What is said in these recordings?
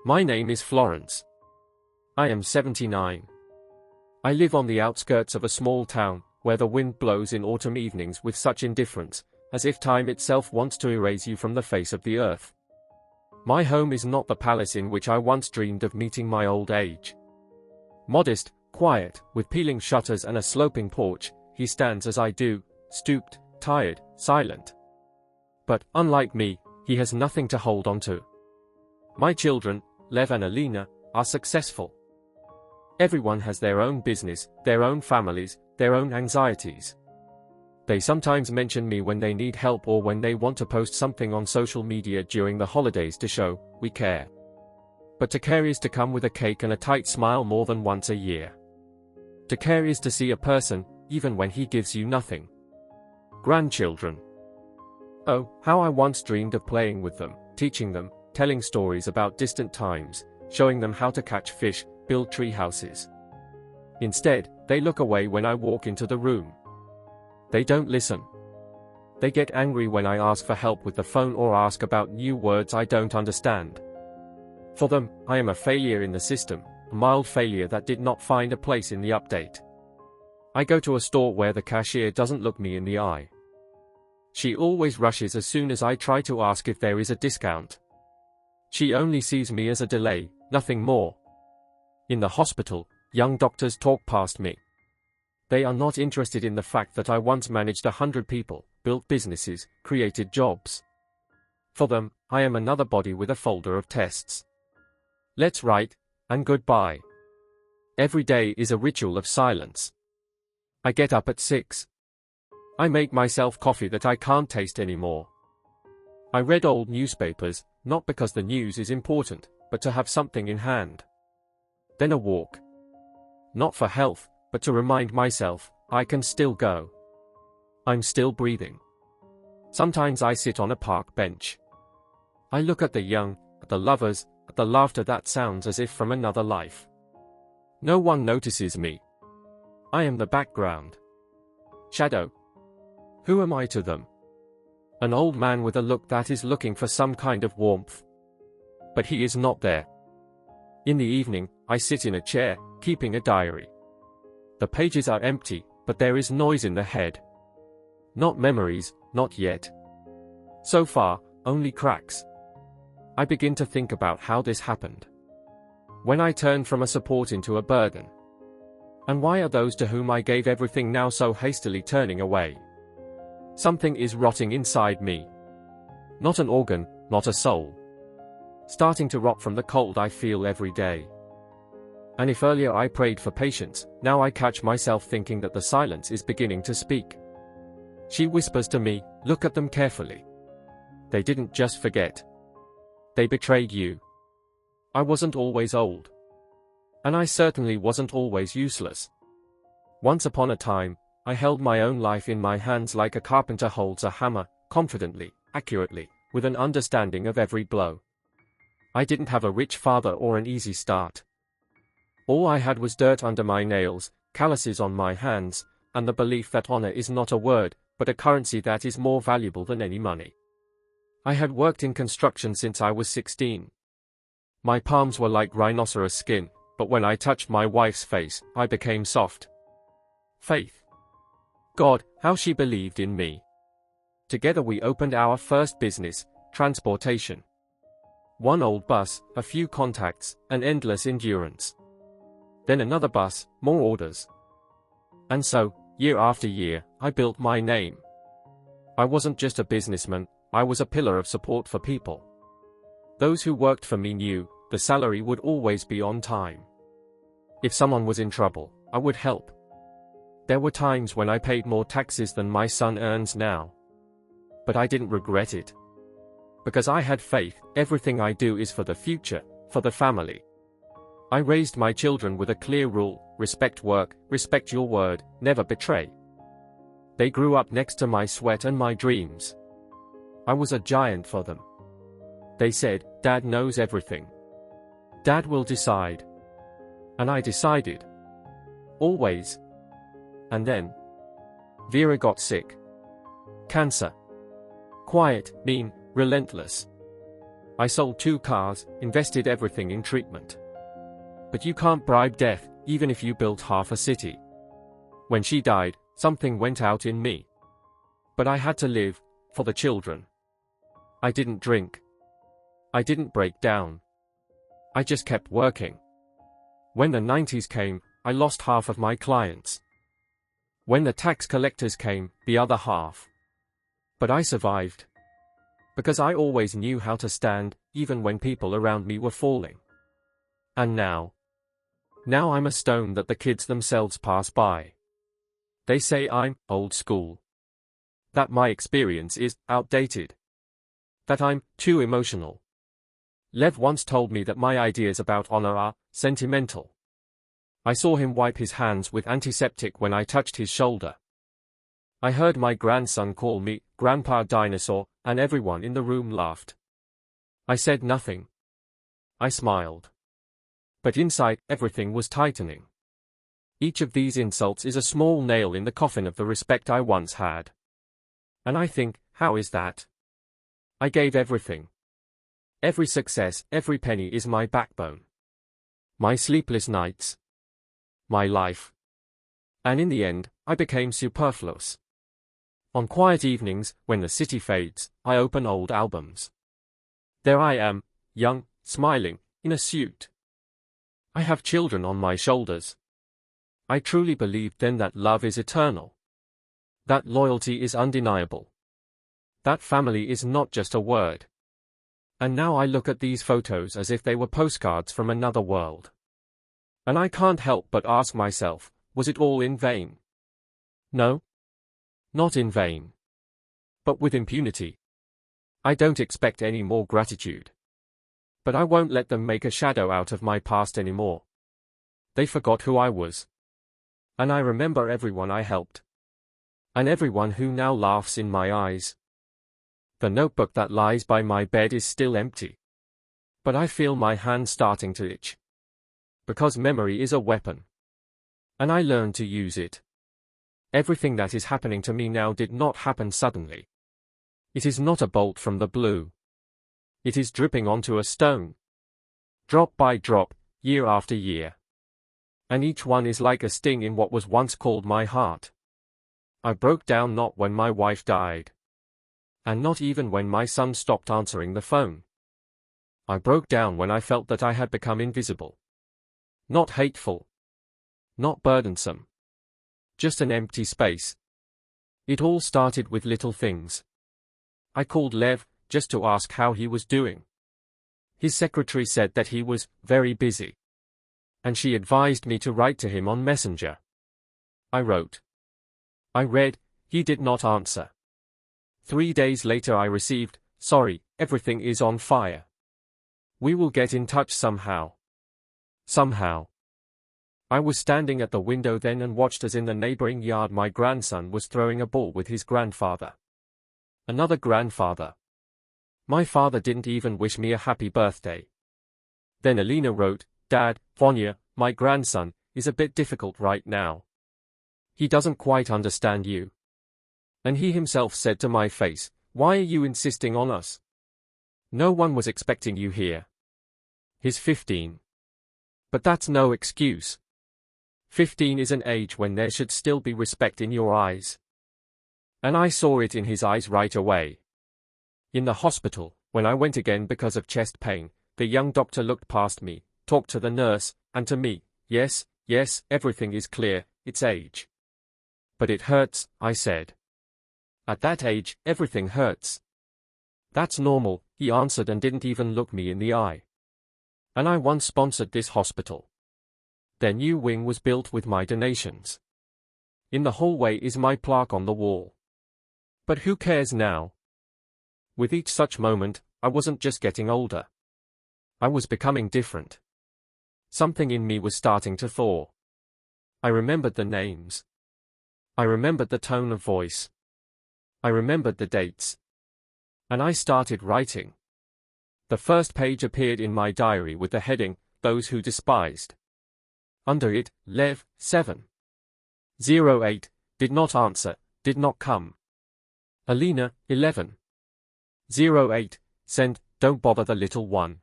My name is Florence. I am 79. I live on the outskirts of a small town, where the wind blows in autumn evenings with such indifference, as if time itself wants to erase you from the face of the earth. My home is not the palace in which I once dreamed of meeting my old age. Modest, quiet, with peeling shutters and a sloping porch, he stands as I do, stooped, tired, silent. But, unlike me, he has nothing to hold on to. My children, Lev and Alina, are successful. Everyone has their own business, their own families, their own anxieties. They sometimes mention me when they need help or when they want to post something on social media during the holidays to show, we care. But to care is to come with a cake and a tight smile more than once a year. To care is to see a person, even when he gives you nothing. Grandchildren. Oh, how I once dreamed of playing with them, teaching them, telling stories about distant times, showing them how to catch fish, build tree houses. Instead, they look away when I walk into the room. They don't listen. They get angry when I ask for help with the phone or ask about new words I don't understand. For them, I am a failure in the system, a mild failure that did not find a place in the update. I go to a store where the cashier doesn't look me in the eye. She always rushes as soon as I try to ask if there is a discount. She only sees me as a delay, nothing more. In the hospital, young doctors talk past me. They are not interested in the fact that I once managed 100 people, built businesses, created jobs. For them, I am another body with a folder of tests. Let's write, and goodbye. Every day is a ritual of silence. I get up at 6. I make myself coffee that I can't taste anymore. I read old newspapers, not because the news is important, but to have something in hand. Then a walk. Not for health, but to remind myself, I can still go. I'm still breathing. Sometimes I sit on a park bench. I look at the young, at the lovers, at the laughter that sounds as if from another life. No one notices me. I am the background. Shadow. Who am I to them? An old man with a look that is looking for some kind of warmth. But he is not there. In the evening, I sit in a chair, keeping a diary. The pages are empty, but there is noise in the head. Not memories, not yet. So far, only cracks. I begin to think about how this happened. When I turned from a support into a burden. And why are those to whom I gave everything now so hastily turning away? Something is rotting inside me. Not an organ, not a soul. Starting to rot from the cold I feel every day. And if earlier I prayed for patience, now I catch myself thinking that the silence is beginning to speak. She whispers to me, look at them carefully. They didn't just forget. They betrayed you. I wasn't always old. And I certainly wasn't always useless. Once upon a time, I held my own life in my hands like a carpenter holds a hammer, confidently, accurately, with an understanding of every blow. I didn't have a rich father or an easy start. All I had was dirt under my nails, calluses on my hands, and the belief that honor is not a word, but a currency that is more valuable than any money. I had worked in construction since I was 16. My palms were like rhinoceros skin, but when I touched my wife's face, I became soft. Faith. God, how she believed in me. Together we opened our first business, transportation. One old bus, a few contacts, and endless endurance. Then another bus, more orders. And so, year after year, I built my name. I wasn't just a businessman, I was a pillar of support for people. Those who worked for me knew, the salary would always be on time. If someone was in trouble, I would help. There were times when I paid more taxes than my son earns now. But I didn't regret it. Because I had faith, everything I do is for the future, for the family. I raised my children with a clear rule, respect work, respect your word, never betray. They grew up next to my sweat and my dreams. I was a giant for them. They said, Dad knows everything. Dad will decide. And I decided. Always. And then, Vera got sick. Cancer. Quiet, mean, relentless. I sold 2 cars, invested everything in treatment. But you can't bribe death, even if you built half a city. When she died, something went out in me. But I had to live, for the children. I didn't drink. I didn't break down. I just kept working. When the 90s came, I lost half of my clients. When the tax collectors came, the other half. But I survived. Because I always knew how to stand, even when people around me were falling. And now I'm a stone that the kids themselves pass by. They say I'm old school. That my experience is outdated. That I'm too emotional. Lev once told me that my ideas about honor are sentimental. I saw him wipe his hands with antiseptic when I touched his shoulder. I heard my grandson call me Grandpa Dinosaur, and everyone in the room laughed. I said nothing. I smiled. But inside, everything was tightening. Each of these insults is a small nail in the coffin of the respect I once had. And I think, how is that? I gave everything. Every success, every penny is my backbone. My sleepless nights. My life. And in the end, I became superfluous. On quiet evenings, when the city fades, I open old albums. There I am, young, smiling, in a suit. I have children on my shoulders. I truly believed then that love is eternal. That loyalty is undeniable. That family is not just a word. And now I look at these photos as if they were postcards from another world. And I can't help but ask myself, was it all in vain? No. Not in vain. But with impunity. I don't expect any more gratitude. But I won't let them make a shadow out of my past anymore. They forgot who I was. And I remember everyone I helped. And everyone who now laughs in my eyes. The notebook that lies by my bed is still empty. But I feel my hand starting to itch. Because memory is a weapon. And I learned to use it. Everything that is happening to me now did not happen suddenly. It is not a bolt from the blue. It is dripping onto a stone. Drop by drop, year after year. And each one is like a sting in what was once called my heart. I broke down not when my wife died. And not even when my son stopped answering the phone. I broke down when I felt that I had become invisible. Not hateful. Not burdensome. Just an empty space. It all started with little things. I called Lev, just to ask how he was doing. His secretary said that he was very busy. And she advised me to write to him on Messenger. I wrote. I read, he did not answer. 3 days later I received, sorry, everything is on fire. We will get in touch somehow. Somehow. I was standing at the window then and watched as in the neighboring yard my grandson was throwing a ball with his grandfather. Another grandfather. My father didn't even wish me a happy birthday. Then Alina wrote, Dad, Vanya, my grandson, is a bit difficult right now. He doesn't quite understand you. And he himself said to my face, why are you insisting on us? No one was expecting you here. He's 15. But that's no excuse. 15 is an age when there should still be respect in your eyes. And I saw it in his eyes right away. In the hospital, when I went again because of chest pain, the young doctor looked past me, talked to the nurse, and to me. Yes, everything is clear, it's age. But it hurts, I said. At that age, everything hurts. That's normal, he answered and didn't even look me in the eye. And I once sponsored this hospital. Their new wing was built with my donations. In the hallway is my plaque on the wall. But who cares now? With each such moment, I wasn't just getting older. I was becoming different. Something in me was starting to thaw. I remembered the names. I remembered the tone of voice. I remembered the dates. And I started writing. The first page appeared in my diary with the heading, Those Who Despised. Under it, Lev, 7. 08, did not answer, did not come. Alina, 11. 08, sent, don't bother the little one.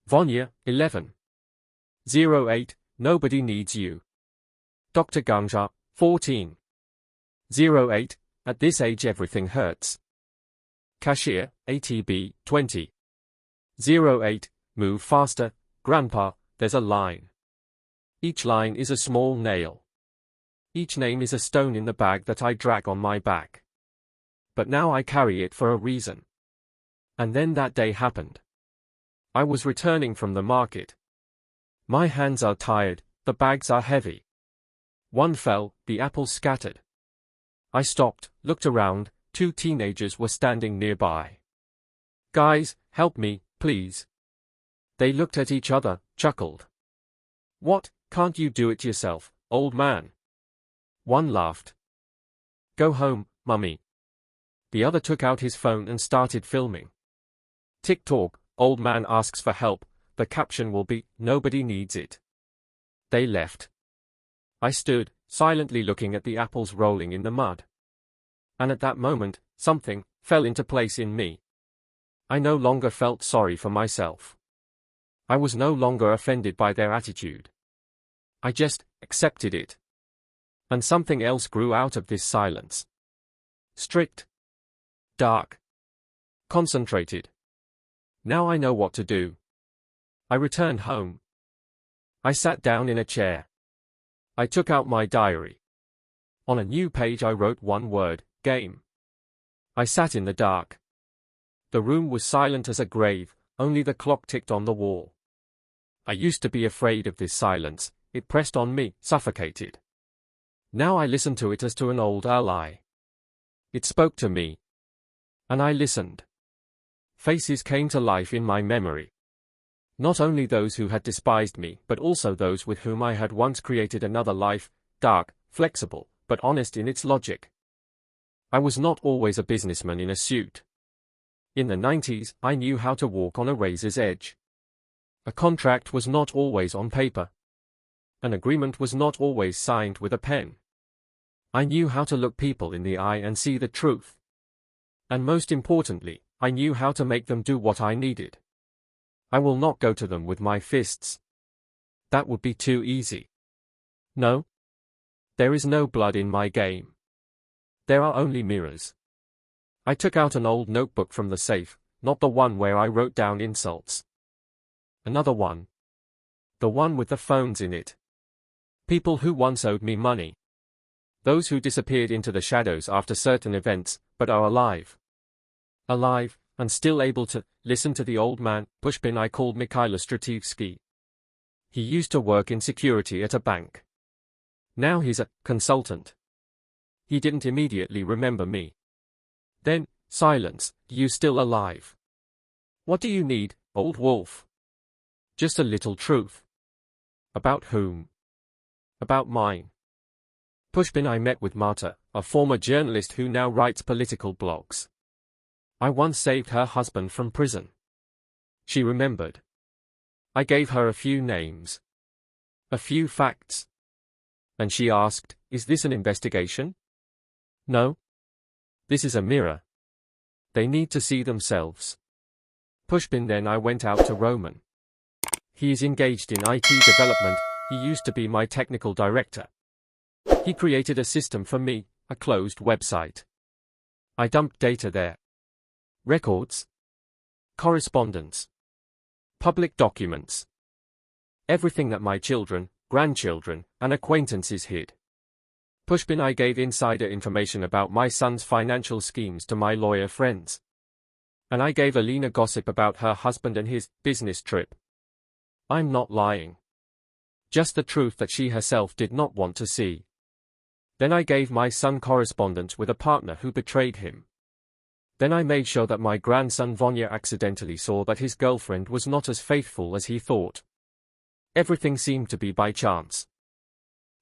Vanya, 11. 08, nobody needs you. Dr. Ganja, 14. 08, at this age everything hurts. Cashier, ATB, 20. 08, move faster, Grandpa, there's a line. Each line is a small nail. Each name is a stone in the bag that I drag on my back. But now I carry it for a reason. And then that day happened. I was returning from the market. My hands are tired, the bags are heavy. One fell, the apples scattered. I stopped, looked around, 2 teenagers were standing nearby. Guys, help me, please. They looked at each other, chuckled. What, can't you do it yourself, old man? One laughed. Go home, mummy. The other took out his phone and started filming. TikTok, old man asks for help, the caption will be, nobody needs it. They left. I stood, silently looking at the apples rolling in the mud. And at that moment, something fell into place in me. I no longer felt sorry for myself. I was no longer offended by their attitude. I just accepted it. And something else grew out of this silence. Strict. Dark. Concentrated. Now I know what to do. I returned home. I sat down in a chair. I took out my diary. On a new page I wrote one word, game. I sat in the dark. The room was silent as a grave, only the clock ticked on the wall. I used to be afraid of this silence, it pressed on me, suffocated. Now I listen to it as to an old ally. It spoke to me. And I listened. Faces came to life in my memory. Not only those who had despised me, but also those with whom I had once created another life, dark, flexible, but honest in its logic. I was not always a businessman in a suit. In the 90s, I knew how to walk on a razor's edge. A contract was not always on paper. An agreement was not always signed with a pen. I knew how to look people in the eye and see the truth. And most importantly, I knew how to make them do what I needed. I will not go to them with my fists. That would be too easy. No. There is no blood in my game. There are only mirrors. I took out an old notebook from the safe, not the one where I wrote down insults. Another one. The one with the phones in it. People who once owed me money. Those who disappeared into the shadows after certain events, but are alive. Alive, and still able to listen to the old man, Pushpin I called Mikhailo Strativsky. He used to work in security at a bank. Now he's a consultant. He didn't immediately remember me. Then, silence, you still alive? What do you need, old wolf? Just a little truth. About whom? About mine. Pushpin I met with Marta, a former journalist who now writes political blogs. I once saved her husband from prison. She remembered. I gave her a few names. A few facts. And she asked, is this an investigation? No. This is a mirror. They need to see themselves. Pushpin then I went out to Roman. He is engaged in IT development, he used to be my technical director. He created a system for me, a closed website. I dumped data there. Records. Correspondence. Public documents. Everything that my children, grandchildren, and acquaintances hid. Pushpin I gave insider information about my son's financial schemes to my lawyer friends. And I gave Alina gossip about her husband and his business trip. I'm not lying. Just the truth that she herself did not want to see. Then I gave my son correspondence with a partner who betrayed him. Then I made sure that my grandson Vanya accidentally saw that his girlfriend was not as faithful as he thought. Everything seemed to be by chance.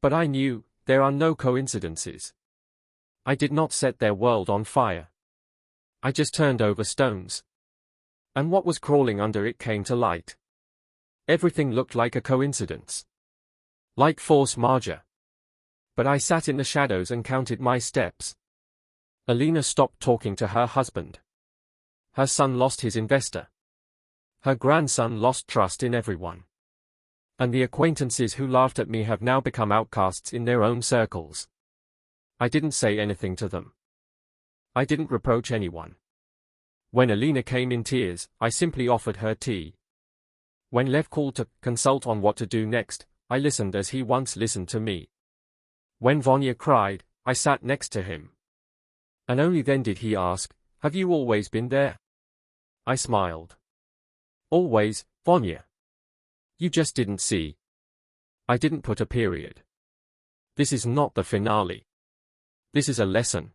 But I knew, there are no coincidences. I did not set their world on fire. I just turned over stones. And what was crawling under it came to light. Everything looked like a coincidence. Like force majeure. But I sat in the shadows and counted my steps. Alina stopped talking to her husband. Her son lost his investor. Her grandson lost trust in everyone. And the acquaintances who laughed at me have now become outcasts in their own circles. I didn't say anything to them. I didn't reproach anyone. When Alina came in tears, I simply offered her tea. When Lev called to consult on what to do next, I listened as he once listened to me. When Vanya cried, I sat next to him. And only then did he ask, "Have you always been there?" I smiled. "Always, Vanya. You just didn't see. I didn't put a period. This is not the finale. This is a lesson."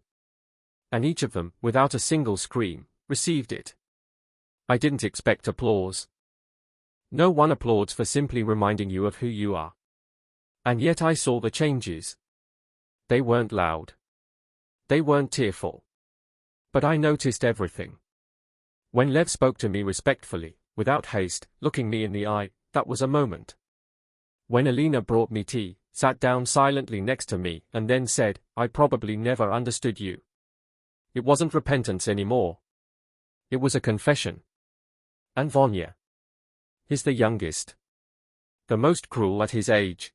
And each of them, without a single scream, received it. I didn't expect applause. No one applauds for simply reminding you of who you are. And yet I saw the changes. They weren't loud. They weren't tearful. But I noticed everything. When Lev spoke to me respectfully, without haste, looking me in the eye, that was a moment. When Alina brought me tea, sat down silently next to me, and then said, "I probably never understood you." It wasn't repentance anymore. It was a confession. And Vanya is the youngest. The most cruel at his age.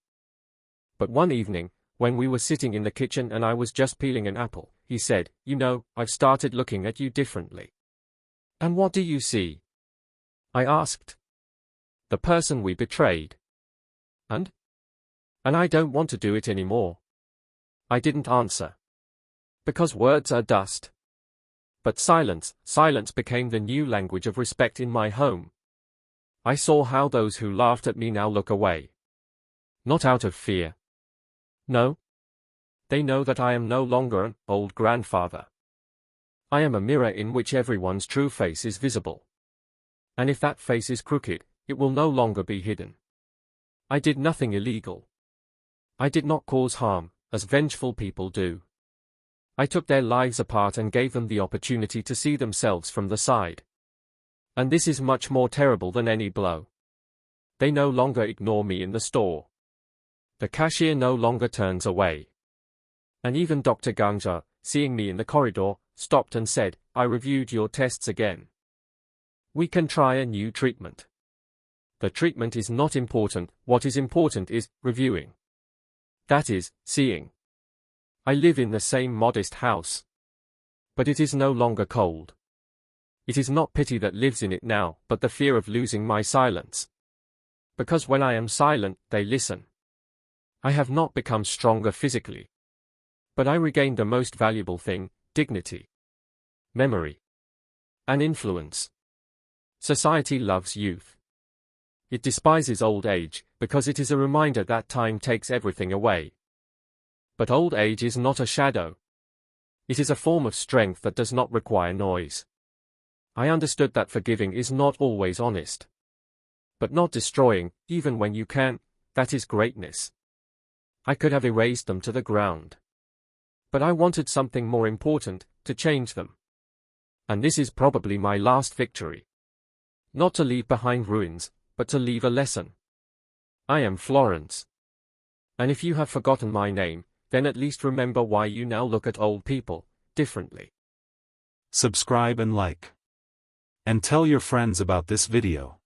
But one evening, when we were sitting in the kitchen and I was just peeling an apple, he said, "You know, I've started looking at you differently." "And what do you see?" I asked. "The person we betrayed." And I don't want to do it anymore." I didn't answer. Because words are dust. But silence became the new language of respect in my home. I saw how those who laughed at me now look away. Not out of fear. No. They know that I am no longer an old grandfather. I am a mirror in which everyone's true face is visible. And if that face is crooked, it will no longer be hidden. I did nothing illegal. I did not cause harm, as vengeful people do. I took their lives apart and gave them the opportunity to see themselves from the side. And this is much more terrible than any blow. They no longer ignore me in the store. The cashier no longer turns away. And even Dr. Gangja, seeing me in the corridor, stopped and said, "I reviewed your tests again. We can try a new treatment." The treatment is not important, what is important is reviewing. That is, seeing. I live in the same modest house. But it is no longer cold. It is not pity that lives in it now, but the fear of losing my silence. Because when I am silent, they listen. I have not become stronger physically. But I regained the most valuable thing, dignity, memory, and influence. Society loves youth. It despises old age, because it is a reminder that time takes everything away. But old age is not a shadow. It is a form of strength that does not require noise. I understood that forgiving is not always honest. But not destroying, even when you can, that is greatness. I could have erased them to the ground. But I wanted something more important, to change them. And this is probably my last victory. Not to leave behind ruins, but to leave a lesson. I am Florence. And if you have forgotten my name, then at least remember why you now look at old people differently. Subscribe and like. And tell your friends about this video.